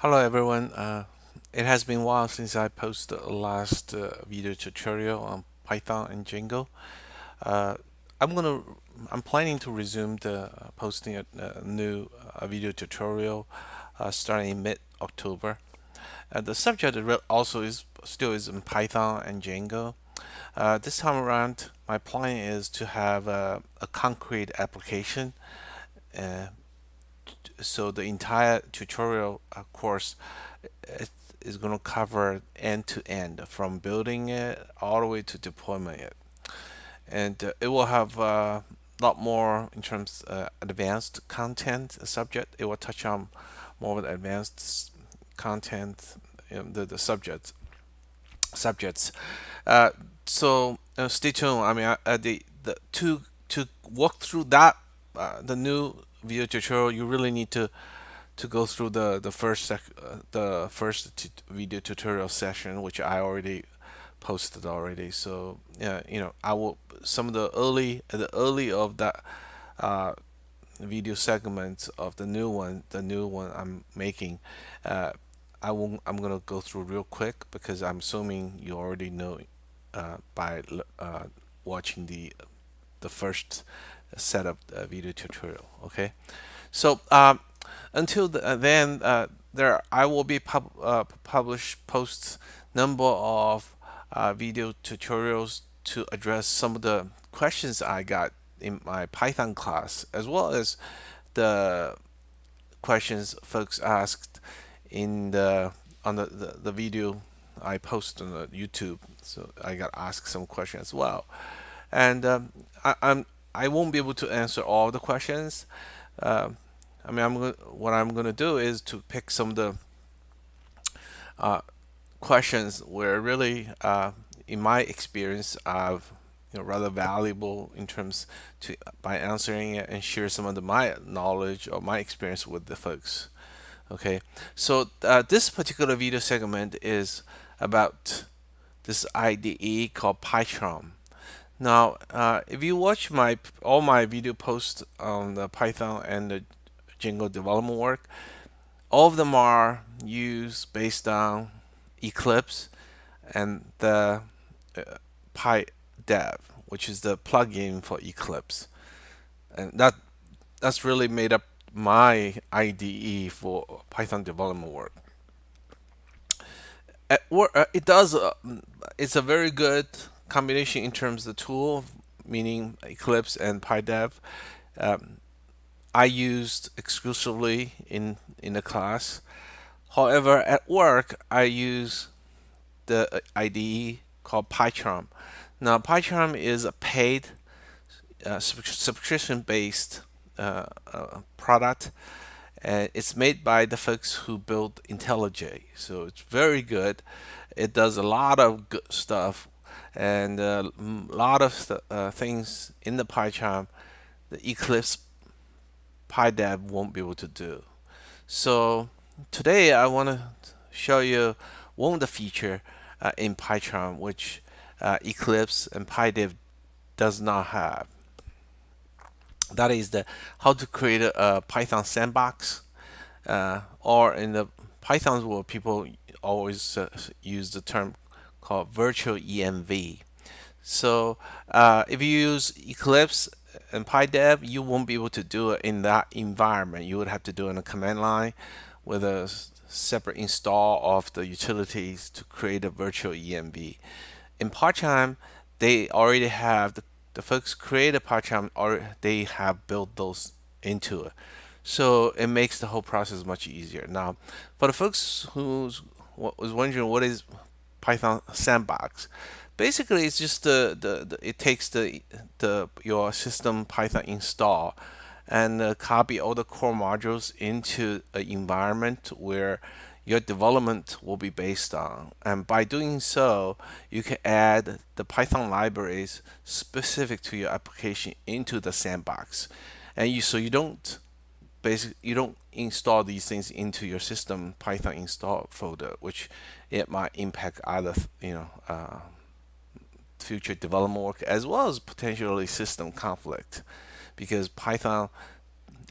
Hello everyone. It has been a while since I posted the last video tutorial on Python and Django. Uh, I'm gonna I'm planning to resume the posting a new video tutorial starting in mid-October. The subject also is still is in Python and Django. This time around, my plan is to have a concrete application. Uh, so the entire tutorial course it is going to cover end to end from building it all the way to deployment it, and it will have a lot more in terms advanced content subject. It will touch on more of the advanced content, the subjects. Uh, so stay tuned. I mean, the to walk through that the new video tutorial, you really need to go through the first video tutorial session, which I already posted already. So yeah, I will some of the early of that uh, video segments of the new one I'm making. Uh, I'm gonna go through real quick because I'm assuming you already know by watching the first set of video tutorial. Okay, so until then, there I will be publish post number of video tutorials to address some of the questions I got in my Python class, as well as the questions folks asked in the video I post on the YouTube. So I got asked some questions as well, and I won't be able to answer all the questions. Um I mean, what I'm going to do is to pick some of the uh, questions where really, in my experience, I've rather valuable in terms to by answering it and share some of my knowledge or my experience with the folks. Okay, so this particular video segment is about this IDE called PyCharm. Now, if you watch all my video posts on the Python and the Django development work, all of them are used based on Eclipse and the uh, PyDev, which is the plugin for Eclipse, and that's really made up my IDE for Python development work. It does. It's a very good combination in terms of the tool, meaning Eclipse and PyDev. Um, I used exclusively in the class. However, at work, I use the IDE called PyCharm. Now, PyCharm is a paid subscription-based product, and it's made by the folks who built IntelliJ. So it's very good. It does a lot of good stuff, and a lot of things in the PyCharm the Eclipse PyDev won't be able to do. So today I want to show you one of the feature in PyCharm which Eclipse and PyDev does not have. That is the how to create a Python sandbox, or in the Python's world, people always use the term called Virtualenv. So if you use Eclipse and PyDev, you won't be able to do it in that environment. You would have to do it in a command line with a separate install of the utilities to create a virtual env. In PyCharm, they already have the folks create a PyCharm, or they have built those into it. So it makes the whole process much easier. Now, for the folks who was wondering what is Python Sandbox, basically it's just it takes the your system Python install and copy all the core modules into an environment where your development will be based on. And by doing so, you can add the Python libraries specific to your application into the sandbox. And you don't install these things into your system Python install folder, which it might impact other future development work as well as potentially system conflict, because Python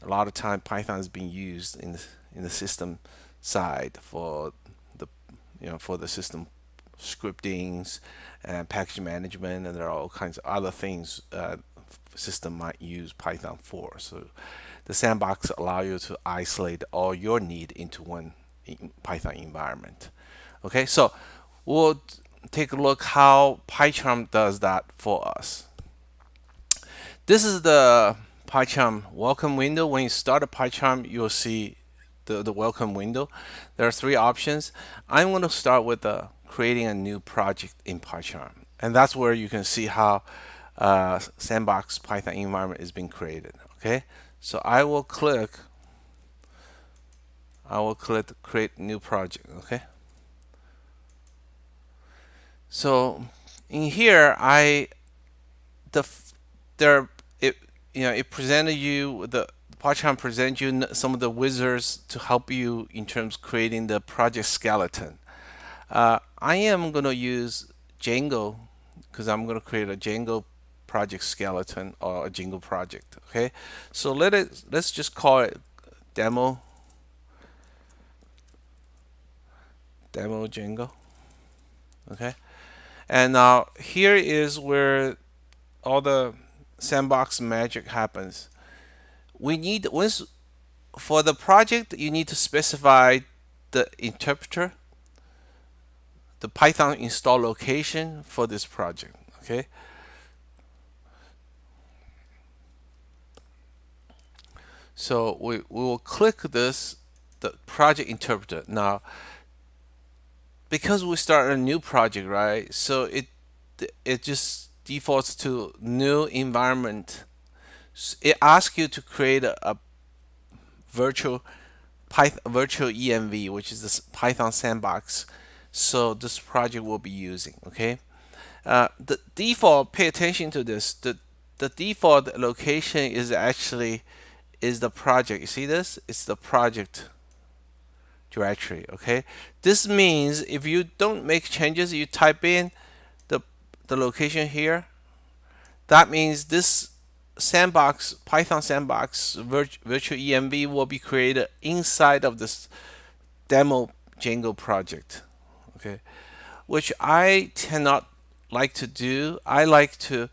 a lot of time Python is being used in the system side for the for the system scriptings and package management, and there are all kinds of other things system might use Python for. So the sandbox allow you to isolate all your need into one Python environment. Okay, so we'll take a look how PyCharm does that for us. This is the PyCharm welcome window. When you start a PyCharm, you'll see the welcome window. There are three options. I'm going to start with creating a new project in PyCharm. And that's where you can see how Sandbox Python environment is being created. Okay, so I will click create new project. Okay, so in here the there it it presented you the PyCharm present you some of the wizards to help you in terms of creating the project skeleton. I am going to use Django because I'm going to create a Django project skeleton or a Django project. Okay, so let's just call it demo Django. Okay, and now here is where all the sandbox magic happens. We need once for the project you need to specify the interpreter, the Python install location for this project. Okay, so we will click this the project interpreter. Now because we start a new project, right? So it just defaults to new environment. It asks you to create a virtual virtual env, which is this Python sandbox. So this project will be using. Okay, the default. Pay attention to this. The default location is actually is the project. You see this? It's the project directory. Okay, this means if you don't make changes, you type in the location here. That means this sandbox Python sandbox virtual env will be created inside of this demo Django project. Okay, which I tend not like to do. I like to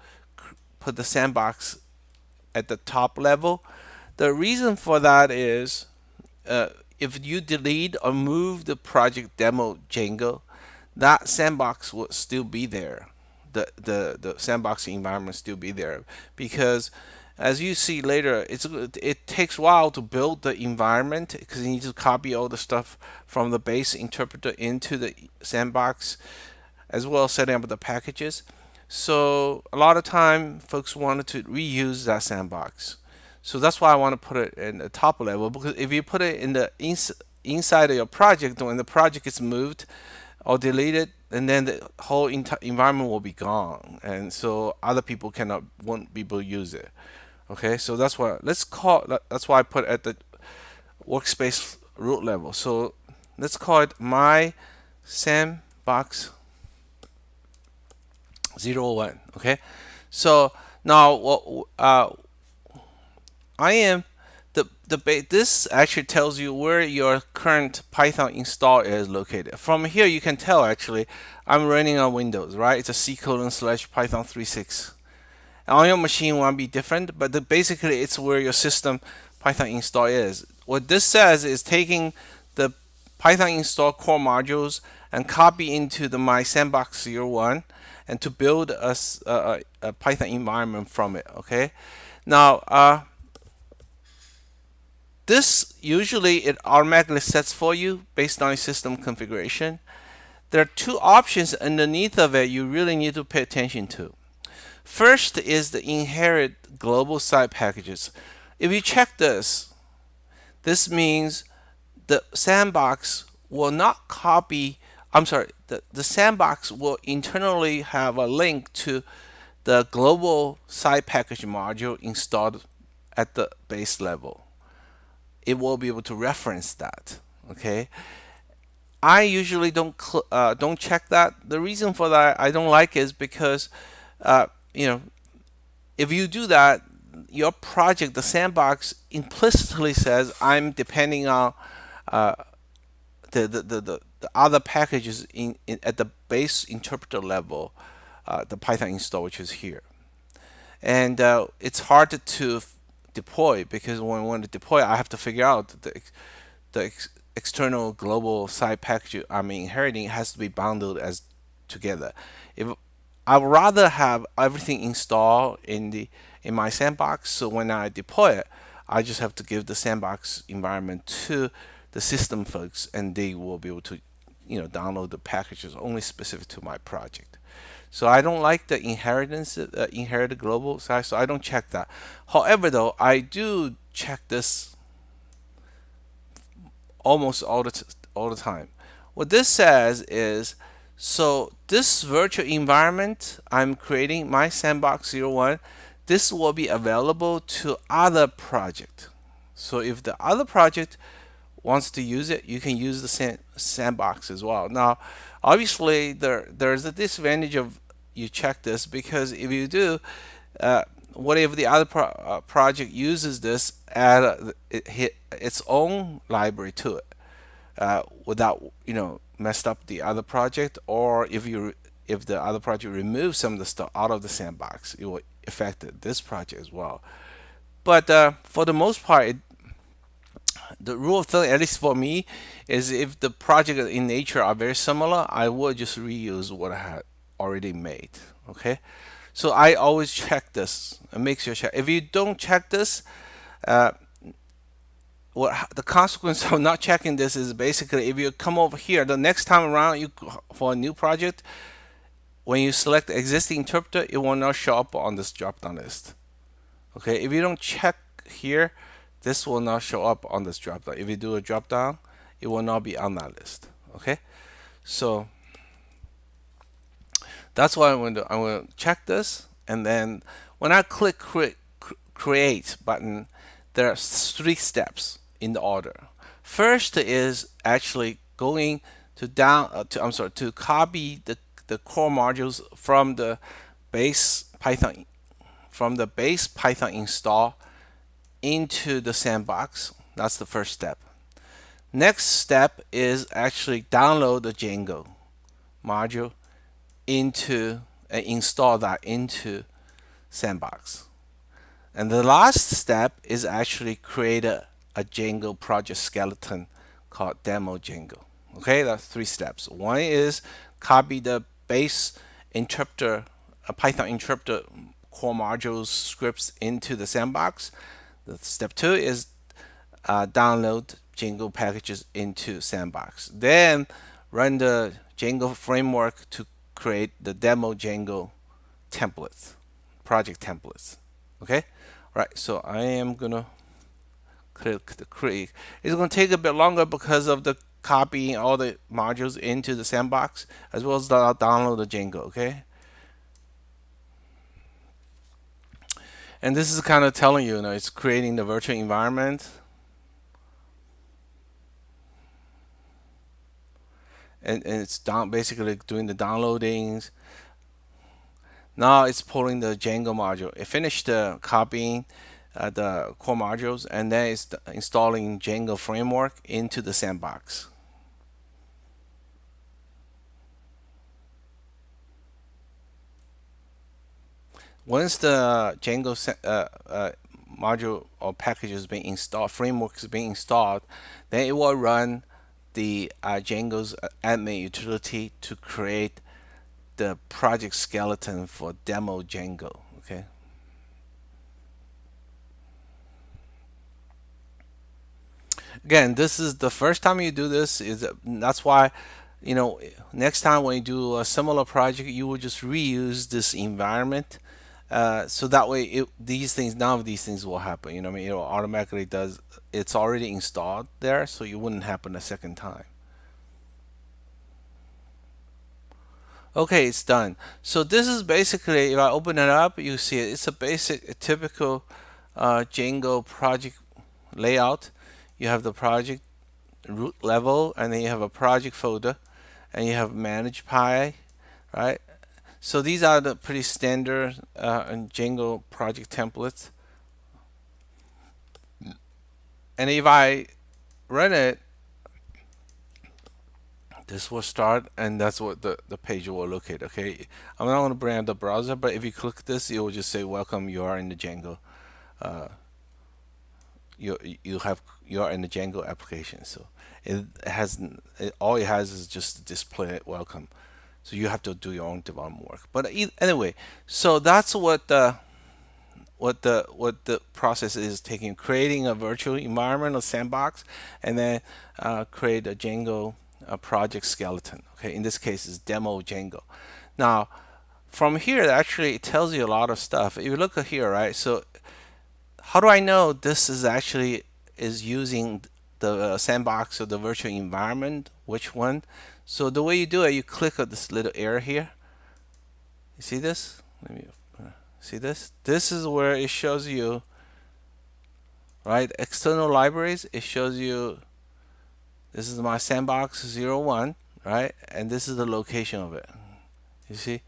put the sandbox at the top level. The reason for that is if you delete or move the project demo Django, that sandbox will still be there. The sandbox environment still be there because as you see later, it takes a while to build the environment because you need to copy all the stuff from the base interpreter into the sandbox, as well as setting up the packages. So a lot of time, folks wanted to reuse that sandbox. So that's why I want to put it in the top level because if you put it in the inside of your project, when the project is moved or deleted, and then the whole environment will be gone, and so other people won't be able to use it. Okay, so that's why I put at the workspace root level. So let's call it my sandbox 01. Okay, so now I am this actually tells you where your current Python install is located. From here, you can tell actually I'm running on Windows, right? It's a C:/Python 3.6. On your machine won't be different, but basically it's where your system Python install is. What this says is taking the Python install core modules and copy into the my sandbox 01 and to build a Python environment from it. Okay, now this usually it automatically sets for you based on your system configuration. There are two options underneath of it you really need to pay attention to. First is the inherit global side packages. If you check this, this means the sandbox will not copy, I'm sorry, the sandbox will internally have a link to the global side package module installed at the base level. It will be able to reference that. Okay, I usually don't check that. The reason for that I don't like is because if you do that, your project, the sandbox, implicitly says I'm depending on the other packages at the base interpreter level, the Python install, which is here. And it's hard to deploy because when I want to deploy, I have to figure out the external global side package I'm inheriting has to be bundled as together. If I would rather have everything installed in my sandbox, so when I deploy it, I just have to give the sandbox environment to the system folks, and they will be able to, download the packages only specific to my project. So I don't like the inherited global side, so I don't check that. However, though, I do check this almost all the time. What this says is, so this virtual environment I'm creating, my sandbox 01, this will be available to other project. So if the other project wants to use it, you can use the sandbox as well. Now, obviously, there's a disadvantage of you check this because if you do, uh, what if the other project uses this, add its own library to it without messed up the other project, or if the other project removes some of the stuff out of the sandbox, it will affect this project as well. But for the most part, the rule of thumb, at least for me, is if the project in nature are very similar, I will just reuse what I had already made. Okay, so I always check this and make sure check. If you don't check this, uh, what the consequence of not checking this is basically if you come over here the next time around you for a new project, when you select the existing interpreter, it will not show up on this drop down list. Okay, if you don't check here, this will not show up on this drop down. If you do a drop down, it will not be on that list. Okay, so that's why I'm going to check this, and then when I click create button, there are three steps in the order. First is actually going to to copy the core modules from the base Python install into the sandbox. That's the first step. Next step is actually download the Django module into and install that into sandbox. And the last step is actually create a Django project skeleton called demo Django. Okay, that's three steps. One is copy the base interpreter, a Python interpreter core modules scripts into the sandbox. The step two is download Django packages into sandbox. Then run the Django framework to create the demo Django templates, project templates. Okay, right. So I am gonna click the create. It's gonna take a bit longer because of the copying all the modules into the sandbox as well as download the Django. Okay, and this is kind of telling you, it's creating the virtual environment, and it's basically doing the downloadings. Now it's pulling the Django module. It finished copying the core modules, and then it's installing Django framework into the sandbox. Once the Django module or package is being installed, framework is being installed, then it will run the Django's admin utility to create the project skeleton for demo Django. Okay. Again, this is the first time you do this. That's why, next time when you do a similar project, you will just reuse this environment. So that way, none of these things will happen. You know what I mean? It automatically does. It's already installed there, so it wouldn't happen a second time. Okay, it's done. So this is basically, if I open it up, you see it. It's a typical Django project layout. You have the project root level, and then you have a project folder, and you have manage Py, right? So these are the pretty standard Django project templates. And if I run it, This will start, and that's what the page will locate. Okay, I'm not going to bring up the browser, but if you click this, it will just say, "Welcome, you are in the Django. Uh, you are in the Django application." So it has all it has is just display welcome. So you have to do your own development work. But anyway, so that's what the process is taking, creating a virtual environment, a sandbox, and then create a Django project skeleton. Okay, in this case, it's demo Django. Now, from here, actually, it tells you a lot of stuff. If you look at here, right? So, how do I know this is actually is using the sandbox or the virtual environment? Which one? So the way you do it, you click on this little arrow here. You see this? Let me see this. This is where it shows you, right? External libraries. It shows you this is my sandbox 01, right? And this is the location of it. You see,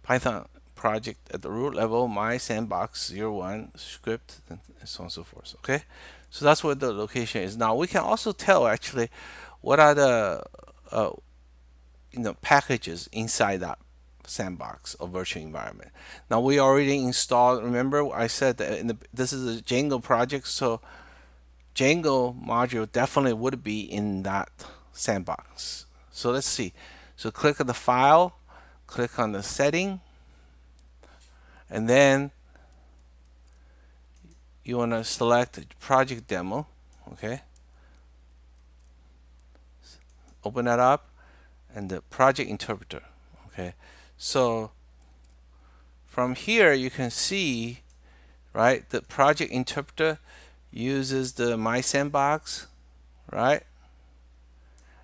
Python project at the root level, my sandbox 01 script, and so on and so forth. Okay, so that's what the location is. Now we can also tell actually what are the uh, packages inside that sandbox or virtual environment. Now we already installed. Remember, I said that this is a Django project, so Django module definitely would be in that sandbox. So let's see. So click on the file, click on the setting, and then you want to select project demo. Okay. Open that up, and the project interpreter. Okay. So from here you can see, right, the project interpreter uses the my sandbox, right,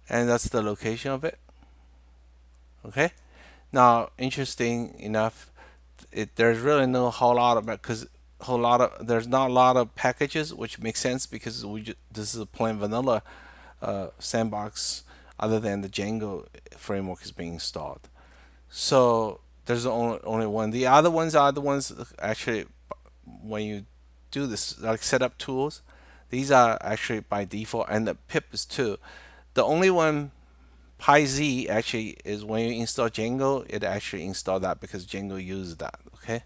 and that's the location of it. Okay. Now, interesting enough, there's really no whole lot of because there's not a lot of packages, which makes sense because this is a plain vanilla sandbox, other than the Django framework is being installed. So there's only one. The other ones are the ones actually when you do this like setup tools. These are actually by default, and the pip is too. The only one PyZ actually is when you install Django, it actually install that because Django uses that. Okay,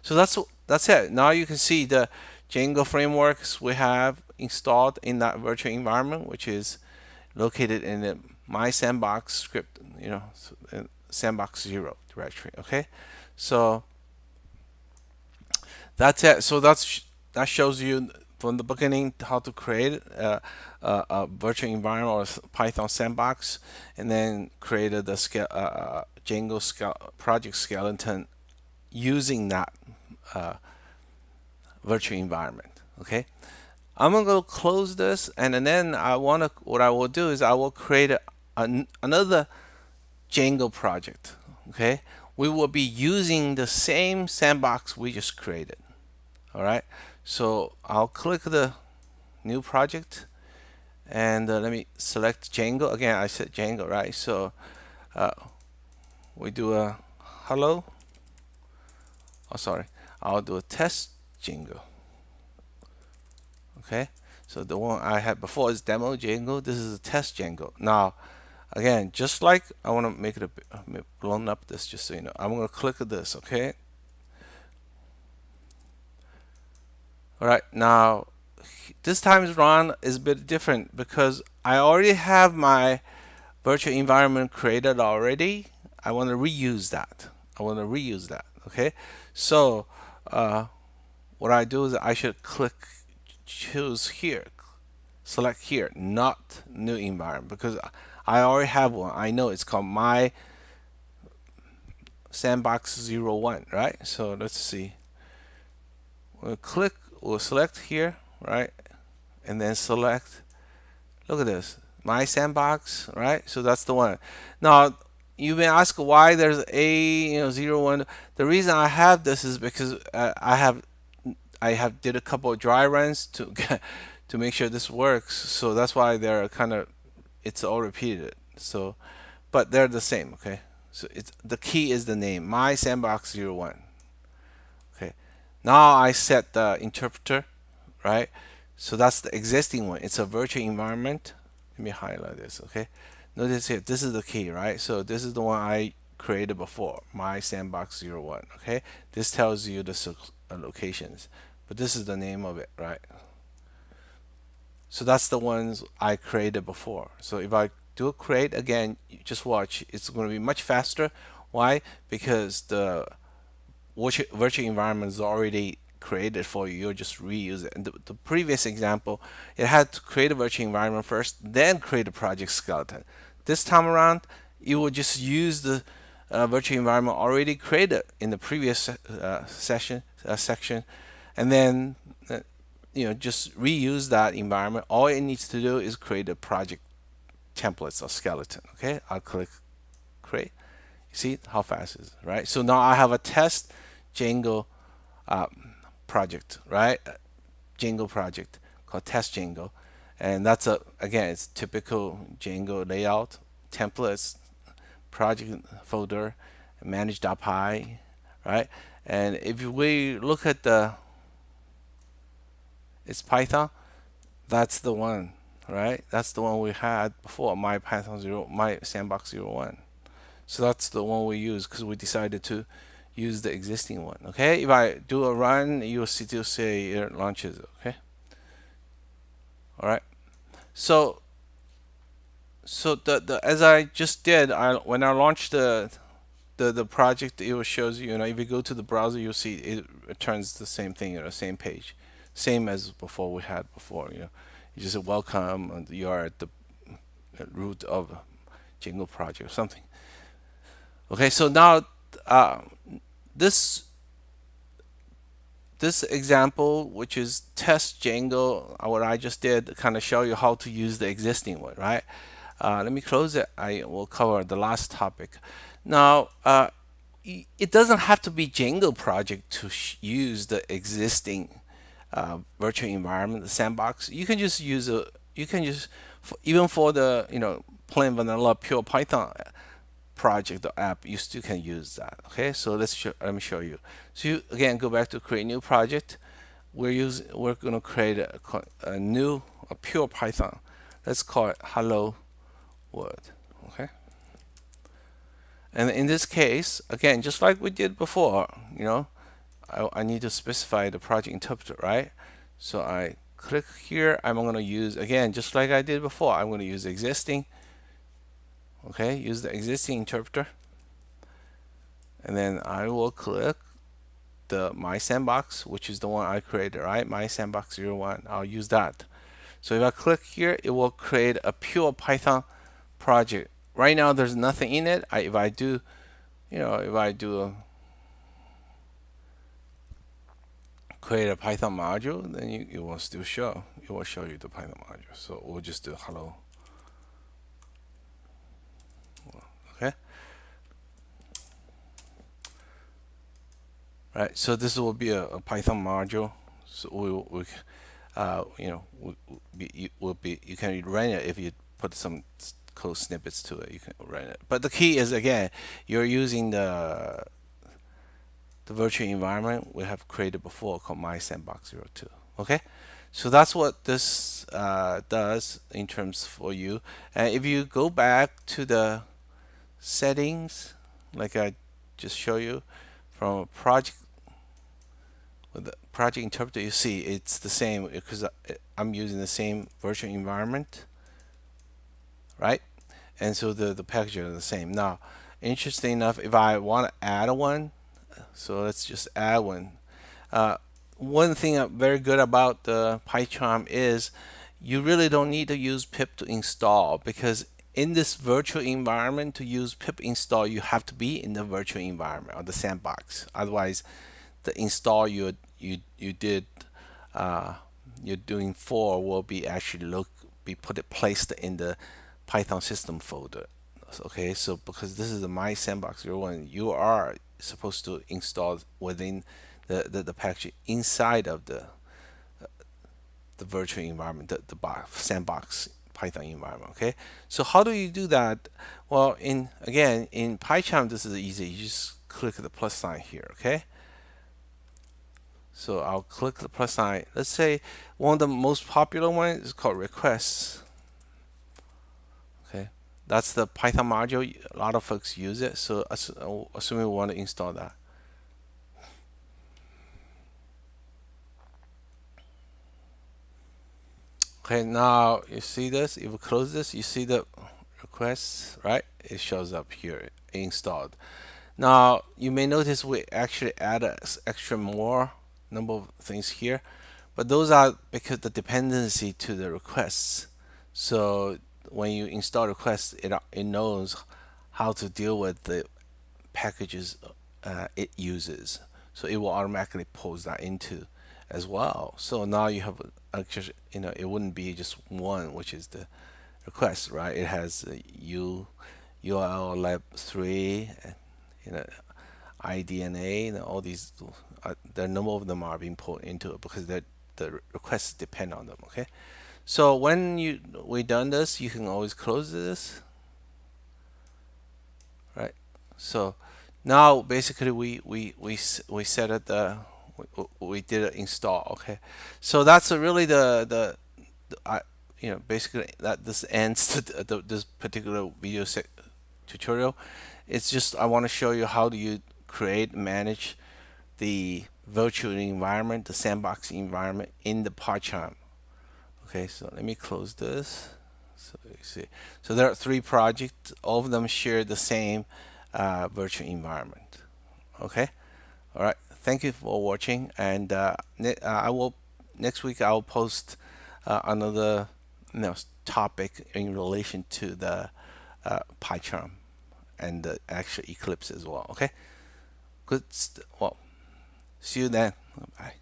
so that's it. Now you can see the Django frameworks we have installed in that virtual environment, which is located in the my sandbox script, sandbox 0 directory. Okay, so that's it. So that shows you from the beginning how to create a virtual environment or Python sandbox, and then created the Django project skeleton using that virtual environment. Okay, I'm gonna go close this, and then what I will do is I will create another Django project. Okay, we will be using the same sandbox we just created. All right, so I'll click the new project, and let me select Django again. I said Django, right? So we do a hello. Oh, sorry, I'll do a test Django. Okay, so the one I had before is demo Django. This is a test Django. Now, again, just like I want to make it a bit blown up, this just so you know, I'm going to click this. Okay. All right, now this time's run is a bit different because I already have my virtual environment created already. I want to reuse that. Okay, so what I do is I should choose here, select here, not new environment, because I already have one. I know it's called my sandbox 01, right? So let's see. We'll select here, right? And then select, look at this, my sandbox, right? So that's the one. Now, you may ask why there's a 01. The reason I have this is because I have did a couple of dry runs to make sure this works. So that's why they're it's all repeated. So, but they're the same, okay? So the key is the name, my sandbox 01. Okay. Now I set the interpreter, right? So that's the existing one. It's a virtual environment. Let me highlight this, okay? Notice here, this is the key, right? So this is the one I created before, my sandbox 01. Okay, this tells you the locations, but this is the name of it, right? So that's the ones I created before. So if I do a create again, you just watch, it's going to be much faster. Why? Because the virtual environment is already created for you. You'll just reuse it. And the previous example, it had to create a virtual environment first, then create a project skeleton. This time around, you will just use the virtual environment already created in the previous section, and then just reuse that environment. All it needs to do is create a project templates or skeleton. Okay, I'll click create. You see how fast it is, right? So now I have a test Django project, right? Django project called test Django, and that's again, it's typical Django layout, templates, project folder, manage.py, right? And if we look at it's Python, that's the one, right? That's the one we had before, my Python 0, my sandbox 01. So that's the one we use because we decided to use the existing one. Okay, if I do a run, you'll still say it launches. Okay, all right. So the as I just did, when I launched the project, it shows you. If you go to the browser, you'll see it returns the same thing, same page, same as before we had before. You just say welcome, and you are at the root of Django project or something. Okay, so now uh, this this example, which is test Django, what I just did, kind of show you how to use the existing one, right? Let me close it. I will cover the last topic. Now, it doesn't have to be Django project to use the existing virtual environment, the sandbox. You can just use a, you can just, even for the, plain vanilla pure Python project or app, you still can use that. Okay, so let me show you. So you again go back to create new project. We're going to create a new a pure Python. Let's call it hello world. Okay, and in this case, again, just like we did before, I need to specify the project interpreter, right? So I click here. I'm going to use, again, just like I did before, I'm going to use existing. Okay, use the existing interpreter, and then I will click the my sandbox, which is the one I created, right? My sandbox 01. I'll use that. So if I click here, it will create a pure Python project. Right now, there's nothing in it. If I do, if I do create a Python module, then it will still show. It will show you the Python module. So we'll just do hello. Okay. Right. So this will be a Python module. So we will be you can run it if you put some code snippets to it. You can run it. But the key is, again, you're using the virtual environment we have created before called my sandbox 02. Okay, so that's what this does in terms for you. And if you go back to the settings, like I just show you from a project with the project interpreter, you see it's the same because I'm using the same virtual environment, right? And so the packages are the same. Now, interesting enough, if I want to add one, so let's just add one. One thing very good about the PyCharm is you really don't need to use pip to install, because in this virtual environment, to use pip install, you have to be in the virtual environment or the sandbox. Otherwise, the install you did you're doing for will be actually placed in the Python system folder. Okay, so because this is the my sandbox 01, you are supposed to install within the package inside of the virtual environment, the sandbox Python environment. Okay, so how do you do that? Well, in PyCharm, this is easy. You just click the plus sign here. Okay, so I'll click the plus sign. Let's say one of the most popular ones is called requests. Okay, That's the Python module. A lot of folks use it. So assuming we want to install that. Okay, now you see this. If we close this, you see the requests, right? It shows up here, installed. Now you may notice we actually add a extra more number of things here, but those are because the dependency to the requests. So when you install requests, it knows how to deal with the packages it uses. So it will automatically post that into as well. So now you have actually, it wouldn't be just one, which is the request, right? It has URL lab 3, and, IDNA, and all these. The number of them are being put into it because the requests depend on them. Okay, so when we done this, you can always close this, right? So now basically we set it we did an install. Okay, so that's really basically that this ends this particular tutorial. It's just I want to show you how do you create and manage the virtual environment, the sandbox environment in the PyCharm. Okay, so let me close this. So you see, so there are 3 projects. All of them share the same virtual environment. Okay, all right. Thank you for watching, and I will next week I will post another topic in relation to the PyCharm and the actual Eclipse as well. Okay, good. Well, see you then. Bye.